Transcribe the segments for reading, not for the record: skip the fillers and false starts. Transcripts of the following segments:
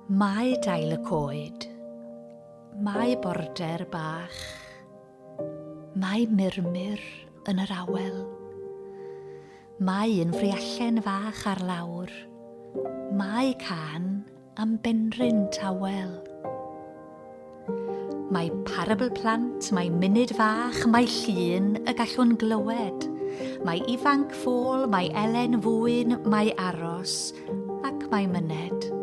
Mae dail y coed, mae border bach, mae murmur yn yr awel, mae un friallen fach ar lawr, mae can am benryn tawel. Mae parabl plant, mae munud fach, mae llun y gallwn glywed, mae ifanc ffôl, mae elen fwyn, mae aros ac mae myned.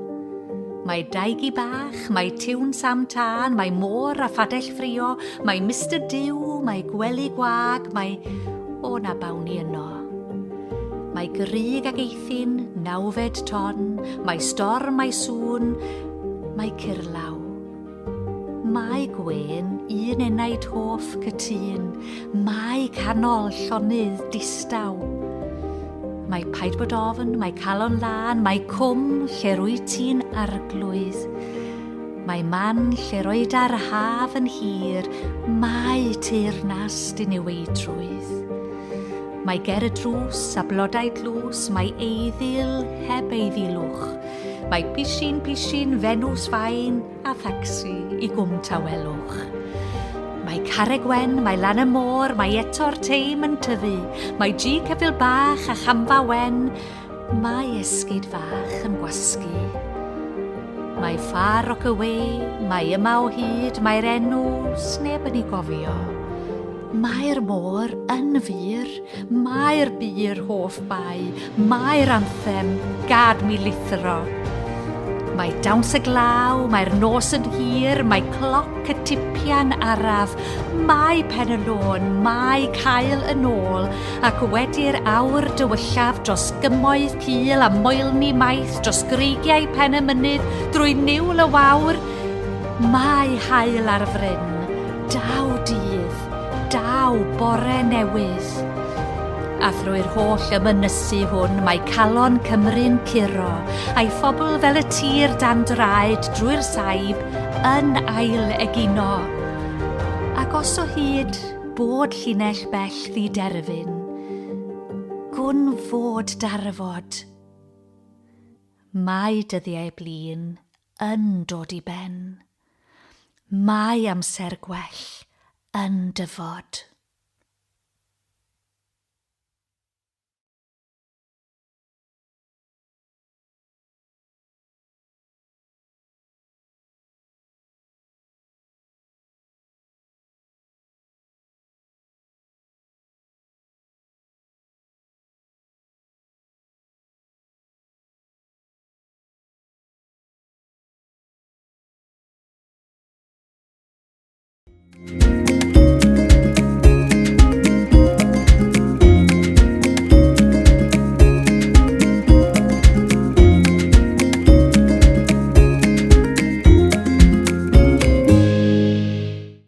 Mae daigi bach, mae tiwn Sam Tân, mae môr a phadell ffrio, mae Mr Diw, mae gwely gwag, mae o na bawni yno. Mae gryg ag eithin, nawfed ton, mae storm, mae sŵn, mae curlaw. Mae gwen, un enaid hoff cytun, mae canol llonydd distaw. Mae paid bod ofn, mae calon lan, mae cwm lle rwy ti'n arglwydd. Mae man lle roed ar haf yn hir, mae teyrnas dy niweidrwydd. Mae ger y drws a blodau tlws, mae eiddil heb eiddilwch. Mae pishin fenws fain a thacsi i gwm tawelwch. Mae carreg wen, mae lan y môr, mae eto'r teim yn tyfu, mae G cefyl bach a chamfa wen, mae esgid fach yn gwasgu. Mae far Rockaway, mae yma o hyd, mae'r enw sneb yn ei gofio. Mae'r môr yn fyr, mae'r bir hoff bai, mae'r anthem gad mi lithro. Mae dawns y glaw, mae'r nos yn hir, mae cloc y tipian araf, mae pen y lôn, mae cael yn ôl, ac wedi'r awr dywyllaf dros gymoedd cul a moelni maith dros greigiau pen y mynydd drwy niwl y wawr, mae haul ar fryn, daw dydd, daw bore newydd. A thrwy'r holl ymynysu hwn, mae calon Cymru'n curo, a'i phobl fel y tir dan draed drwy'r saib yn ail egino. Ac os o hyd bod llinell bell ddiderfyn, gwn fod darfod. Mae dyddiau blin yn dod i ben. Mae amser gwell yn dyfod.